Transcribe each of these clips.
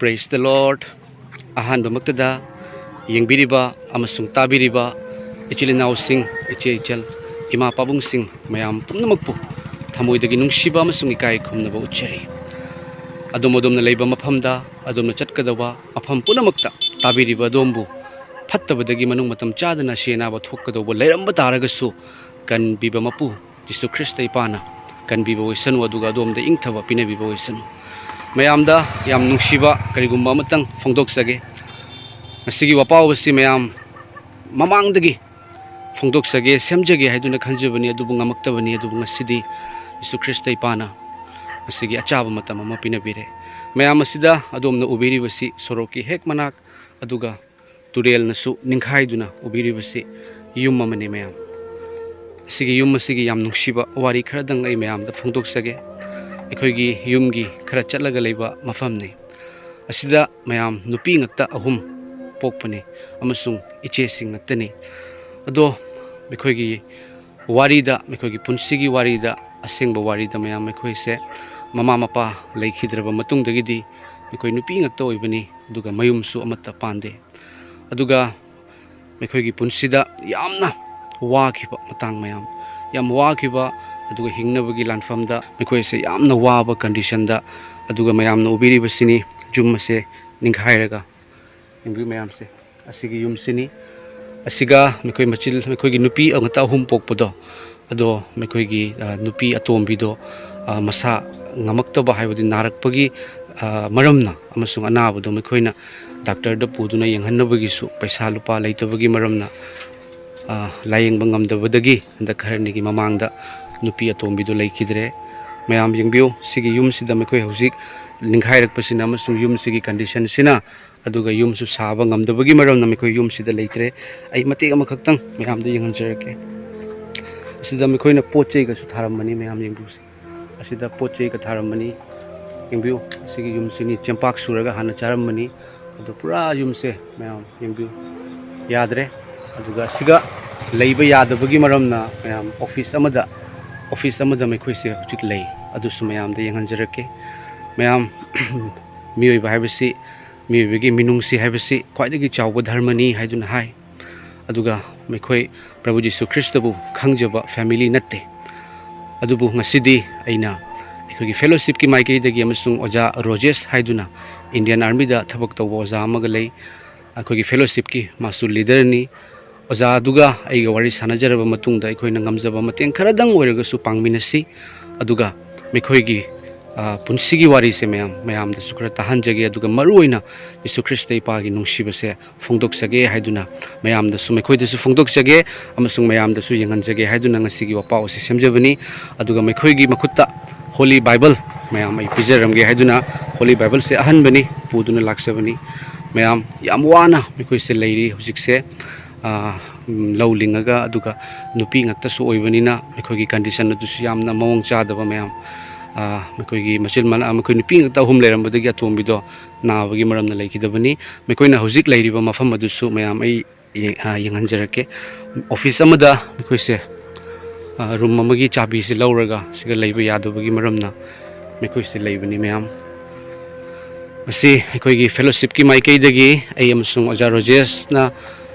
Praise the Lord. Ahan bamagtada yengbiriba amasung tabiriba ichilinaw sing icheichal ima pabung sing mayam pumnamagpo thamoidagi nungsiba amasung ikai khumnaba utchari. Adom na leiba maphamda adom na chatkadawa mafam punamakta tabiriba adombu fattabadagi manung matam chadana senaba thokkadawa leiramba taragasu kan biba mapu Jisu Krista ipana kan biba oisanu aduga adomda ingthaba pinabiba oisanu. Mayamda yam nungsiba karigumba amatang phongdoksage masigi wapawasi mayam mamangdagi phongdoksage semjage haiduna khanjabani adubu ngamaktabani adubu ngasidi Jisu Krista ipana masigi achaba matam ama pinabire. Mayam asida adomna ubiribasi soroki hek manak aduga turel nasu ningkhaiduna ubiribasi yum amani mayam asigi yum asigi yam nungsiba wari kharadang ai mayamda phongdoksage अखोगी युमगी खरा चलगा लेबा मफमने असिदा मयाम नुपी ngakta ahum pokpane amasung iche sing ngakta ado mekhoigi warida mekhoigi punsigi warida asengba warida mayam mekhoise mama mapa leikhidraba matung dagidi mekhoi nupi ngakta oibani aduga mayumsu amata pande aduga mekhoigi punsida yamna wakhiba matang mayam yam wakhiba aduga hingnabagi lanfamda mekhoise yamna waba condition da aduga mayamna ubiribasini jumase ninghairaga ingbi mayamse asigi yumsini asiga mekhoi machil mekhoigi nupi angata hum pokpodo ado mekhoigi nupi atombido masa ngamaktaba haibadi narakpagi maramna amasung anabado mekhoina doctor da puduna yenghannabagi su paisa lupa leitabagi maramna layengba ngamdabadagi handa kharnigi mamangda nupi atombido leikidre mayam yengbiu sigi yum sida mekhoi hojik ningkhairak pasina amasung yum sigi condition sina aduga yum su saba ngamdabagi maramna mekhoi yum sida leitre ai mate ama khaktang mayam da yenghanjarake sida mekhoi na pochei ga su tharamani mayam yengbiu asida pochei ga tharamani yengbiu sigi yum sini chempak suraga hana charamani adu pura yum se mayam yengbiu yadre aduga siga leiba yadabagi maramna mayam office amada mekhoise hujik lei adusu mayam da yenghanjarake mayam miyoiba haibasi miyoibagi minungsi haibasi khwaidagi chawba dharmani haiduna hai aduga mekhoi Prabhu Jisu Krista bu khangjaba family natte adubu ngasidi aina ekhogi fellowship ki maikei dagi amasung oja Rojes haiduna Indian Army da thabak tawba oja amaga lei akhogi fellowship ki masu leader ni oja aduga aiga wari sanajaraba matungda ekhoina ngamjaba mateng kharadang oiraga su pangminasi aduga mekhoigi punsigi wari se mayam da sukra tahanjage aduga maruoina Jisu Krista ipagi nungsibase phongdoksage haiduna mayam da su mekhoi da su phongdoksage amasung mayam da su yenganjage haiduna ngasigi wapa ose semjabani aduga mekhoigi makutta Holy Bible mayam ai pijaramge haiduna Holy Bible se ahanbani puduna laksabani mayam yam wana mekhoi se leiri hujikse laulingaga aduga nupi ngakta su oibanina mekhoigi condition adusu yamna mawong chadaba mayam mekhoigi machil mana mekhoi nupi ngakta hum leirambadagi atombido nabagi maramna leikidabani mekhoina hojik leiriba mafam adusu mayam ai yenghanjarake office amada mekhoise room amagi chabi se lauraga siga leiba yadabagi maramna mekhoise leibani mayam masi mekhoigi fellowship ki maikei dagi ai amasung oja Rojes na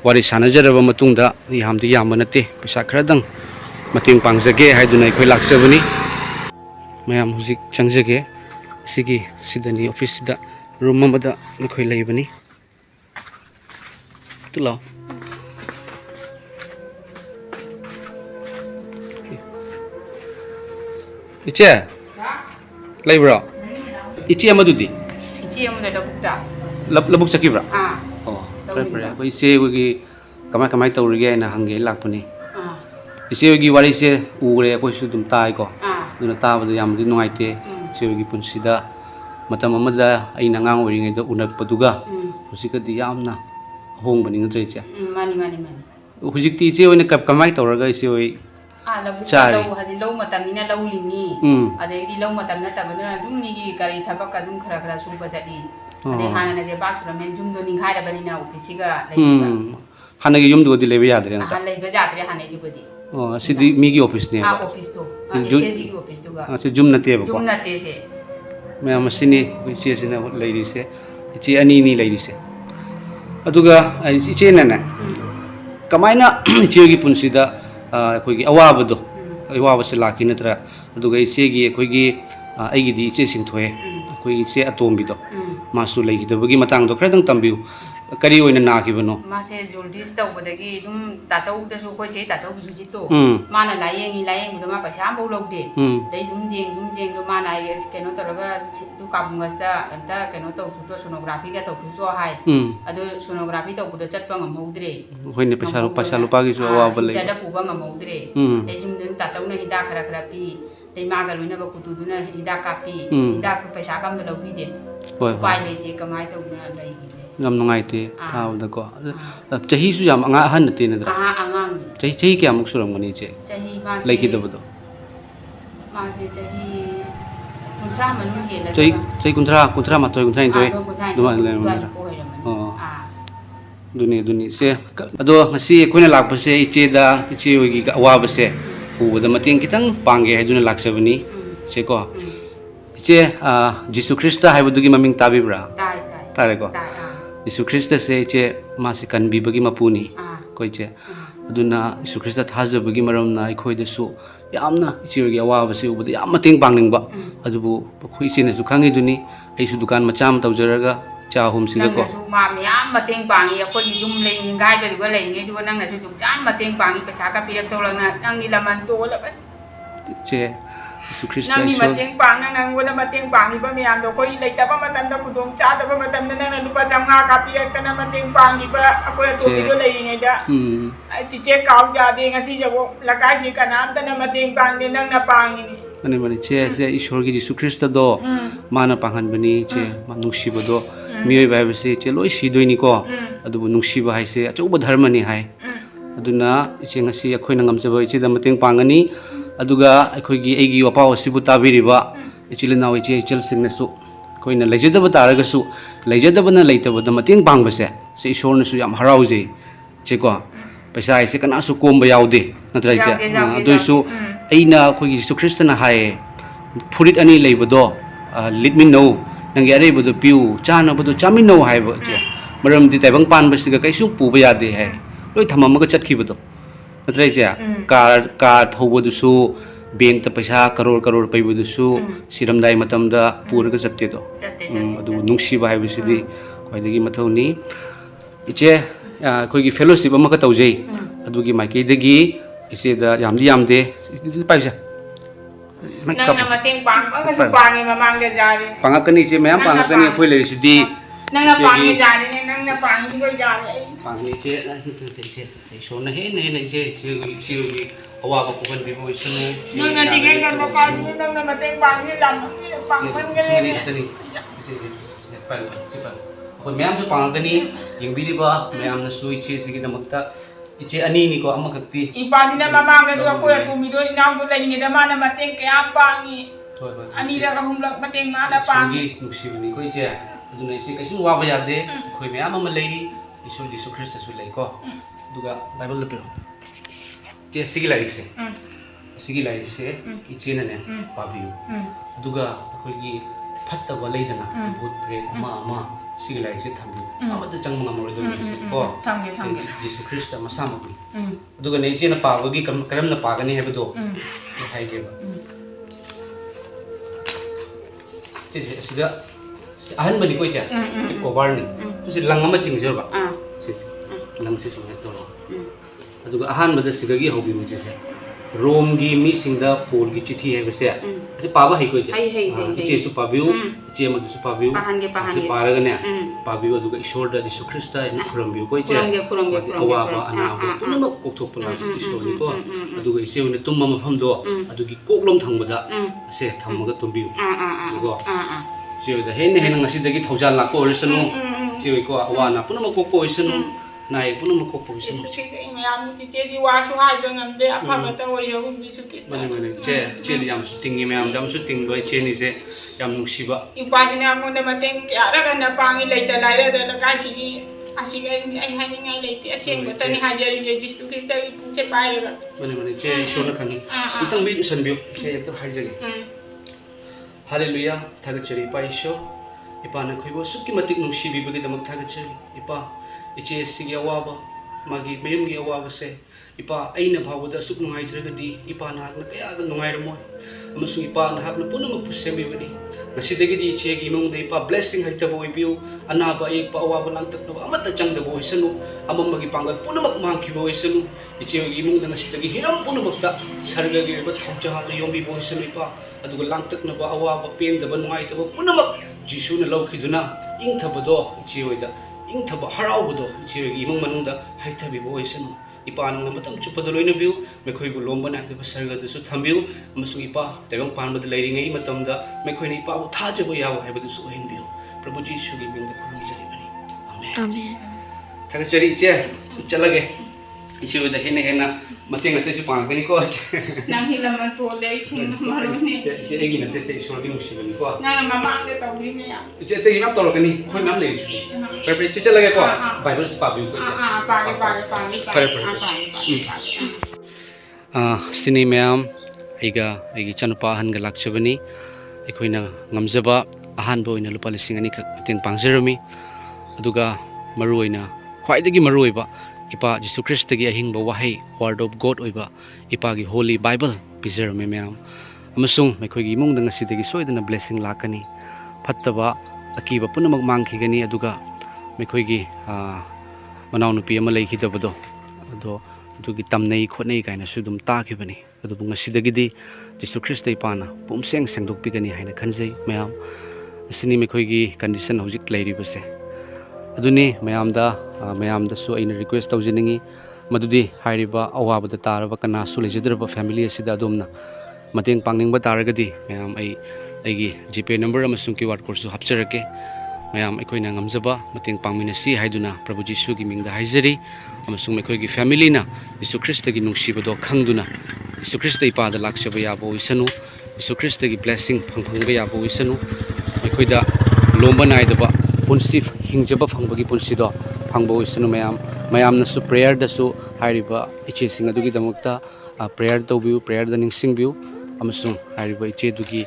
wari sanajaraba matungda yamdi yamba nate pisa kharadang mating pangjage haiduna ekhoi laksabani mayam hujik changjage sigi sidani office da room amada ekhoi leibani tulo iche leibra ichi amadudi ichi amada labukta labuk chakibra ise wagi kamai tawrige na hange lakpani ise wagi wari se ugre koi su dum tai ko duna tabada yamdi nuaite ise wagi punsida matam amada aina ngang oringe da unak paduga husikadi yamna hongbani natre che mani hujikti ise oina kamai tawraga ise oi chari hadi low matamina low lini adai low matamna tabaduna dum migi kari thabak adum khara su bajadi ade hana je bak suramen jumdo ninghaira banina ofisiga leiba hanagi yumdo di lebe yadre na han leiba jatre hanagi bodi sidi migi office ne office to SSG ki office to ga se jum nate ba jum nate se मैं मशीनी विशेष ने लेरी से इचे अनी लेरिसे अदुगा इचे नने कमायना इचे की पुंसीदा अखोगी अवाबदो अवाबसे Laki नत्रा अदुगा इचे की अखोगी आइगिदी इचे सिंथोए अखोगी इचे अतोम्बिदो मासु लेगिदबगी मतंग दो खरदंग तंबिउ करी ओइना नाकिबनो मासे जोल्डिस तौबदगी दुम ताचौदसु खोइसे ताचौबिसु जितो माना लायेंग मा पैसा आमबौ लौदे दै दुम जेंग दो माना केनो तरगा दु काबुंगसता अंता केनो तौसु तो सोनोग्राफी का तौसु सो हाय अदो सोनोग्राफी तौबदो चटपा ngमौद्रे होइने पैसा लुपागी सो अवाब ले चदा पुबा ngमौद्रे दै जुम दम ताचौना हिदा खरा पी दै मागा लोइना बकुतुदुना हिदा कापी हिदा पैसा काम लौबीदे उपाय लेते कमाय तौना लै ngam nungaite taawda ko chahi su yam anga han te na dra angang chahi kya muk suram gani che chahi ma leki dabdo ma se chahi kuntra manu ge la chahi kuntra ma toy kuntra intoi duan le duni se ado ngasi koina lakpa se iche da iche ogi ga wa ba se ubada mating kitang pangge haiduna laksabani che ko iche jisu krista haibudugi maming tabibra tare ko Yesu Krista se che masi kanbi bagi mapuni koi che aduna Yesu Krista thaja bagi maram na ikhoi de su yamna ichi awa basi ubud yam mating pangning ba adubu khoi che ne su khangi duni ai su dukan macham tawjaraga cha hum siga ko ma yam mating pangi akhoi jum lei ngai ba du lei ngai du nang na su du chan mating pangi pesa ka pirak to lang na nang ni laman to la ba che Yesu Krista nang ni mating pang nang wala mating pangi ba miyam do koi lei ta ba matan da kudong cha ta ba matan na nang lupa jamnga ka pirak ta na mating pangi ba akoy to video lei ngai da chi che kaw ja de ngasi jabo lakai ji ka nam ta na mating pang de nang na pangi ni mani che Ishwar gi Yesu Krista do mana pangan bani che manungshi ba do miyoi ba se che loi sidoi ni ko adubu nungshi ba hai se achuba dharma ni hai aduna iche ngasi akhoi na ngamjaba iche da mating pangani aduga akhoi gi wapa osibu tabiriba ichilina iche ichel singna su koina lejadaba taraga su lejadaba na leitaba da mating pangba se Ishwar na su yam harauje che ko paisa ise kana su komba yaude natra iche adoisu aina akhoi gi Yesu Krista na hai furit ani leibodo litmin no nangi are bodo piu chana bodo chamin no hai bo che maram di taibang pan basiga kaisu puba yade hai loi thamamaga chatkhibodo natra iche car thobodusu bank ta paisa crore paibodusu siramdai matamda puraga chatte do adu nungsi ba hai bisidi khoidagi mathoni iche khoi gi fellowship amaka taujei adugi maiki dagi iche da yamde paisa nang na mating pang ka su pangi mamang de jari pangakani che mayam pangakani khoi le sidi nang na pangi jari nang na pangi ko jari pangi che so na he ne che chi awa ba ko ban bi bo sunu nang na sige kan ba pa nang na mating pangi lam pang man ga le pa ko mayam su pangakani yeng bi ba mayam na su che sige da makta iche ani ni ko amakakti ipasina mamang na su ko ya tumi do inaw do la ni da mana mating kaya pangi ani ra hum lak mating mana pangi nuksibani ko iche aduna iche kaisu wa ba yade khoi mayam ama leiri Ishwar Yesu Krista su lei ko duga Bible le pero che sigi lai se iche na ne pabiu duga khoi gi phatta ba leidana bhut pre ama sigi lai se thambi amata changma ngam ro do se ko Yesu Krista masama bi aduga ne che na pawagi karam na pagani hebe do hai je ba che siga ahan bani ko cha ko bar ni tu se langama sing jor ba se lang se sung to aduga ahan bada siga gi hobi mu che se Rome gi mi singda Paul gi chithi hai bese ase paba hai ko cha iche su pabiu iche ma su pabiu se paraga ne pabiu aduga Ishwar da Yesu Krista ni khurambiu ko iche awa ba ana ba punama kokthok pula Ishwar ni ko aduga ise ne tumma mafam do adugi koklom thangba se thammaga tumbiu ko che da hen ngasi dagi thojal la ko resanu che ko awa na punama kokpo isanu nai punama kokpo isanu yam chi che di wa su hai do ngam de apha ba ta wo yo bi su Krista mane che di yam su tingi me am dam su ting doi che ni se yam nuksiba ipasina mo na mateng ara ga na pangi leita lai ra da ka si asiga ai hani ngai leiti aseng ta ni hajari je Yesu Krista che pai ra mane che shona khani itang bi san bi che to haijagi Hallelujah, thagachari paisho ipana khoibo sukki matik nungsibi bagi damak thagachari ipa iche sigi awaba magi mayum gi awaba se ipa aina bhawada suk nungai dragadi ipa na hakna kaya ga nungai ramoy amasung ipa na hakna punamak pusemi bani nasidagi di iche gi mung ipa blessing haita boy biu anaba ek pa awaba lang tak no amata chang da boy sanu amam magi pangal punamak mangki boy sanu iche gi mung da nasidagi hiram punamak ta sarga gi ba thauja ha yombi boy sanu ipa aduga lang tak na ba awaba pen da ba nungai ta ba punamak jisu na lawkhiduna ing thabado iche oida ing thaba haraudo iche gi mung manung da haita bi boy sanu ipa nang matam chupado loina biu mekhoi bu lomba na de sarga du su thambiu amasung ipa tebang pan bad leiri ngai matam da mekhoi ni ipa bu thaje bo yaw hai badu su hin biu prabhu jisu gi bing da khum jari bani amen Amen. thak chari che chalage ichi oida hena hena mateng ate si pang bani ko nang hilaman to le sing marone che egi na te se so bi musi bani ko nang mamang de taw ni ya che te hina tolo kani khoi nam le su pre che chalage ko bible pa biu ko sini ma'am आईगा चनुपा हनगा लाक्चबनी अखोइना ngamjaba ahanbo ina lupa lising ani khak mateng pangjerami aduga maruoina khwaidagi maruoiba ipa jisu christ gi ahingba wahai word of god oiba ipa gi holy bible pijerami ma'am amasung mekhoigi imungda ngasidagi soidana blessing lakani phattaba akiba punamak mangkhigani aduga mekhoigi manaw nupi ama leikidabado ado dugi tamnei khonei kaina sudum takhibani adu ngasidagidi jisu christ ipana pumseng sengdokpigani haina khanjai mayam asini mekhoigi condition hojik leiribase aduni mayamda su aina request tawjiningi madudi hairiba awabada taraba kana su lejidraba family asida adumna mateng pangningba taragadi mayam aigi gp number amasung QR code su hapcharake mayam aikoina ngamjaba mateng pangminasi haiduna prabhu jisu gi mingda haijari amasung aikoigi family na jisu christ gi nungsibado khangduna jisu christ ipada lakchaba yabo isanu jisu christ gi blessing phangphangba yabo isanu aikoida lomba naidaba punsi hingjaba phangbagi punsido phangbo isanu mayam na su prayer da su hairiba iche sing adugi damakta prayer tobiu prayer da ningsingbiu amasung hairiba iche dugi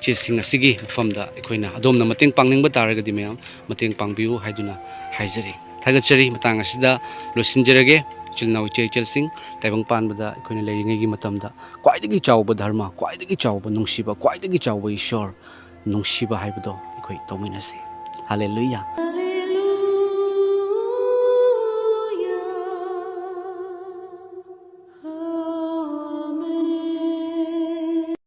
chesing asigi famda akoina adomna mateng pangningba taragadi mayam mateng pangbiu haiduna haijari thagachari matang asida losinjerage chilnaw chel sing taibang panbada akoina leiringai gi matamda kwaidagi chawba dharma kwaidagi chawba nungsiba kwaidagi chawba ishor nungsiba haibado akoi tominasi hallelujah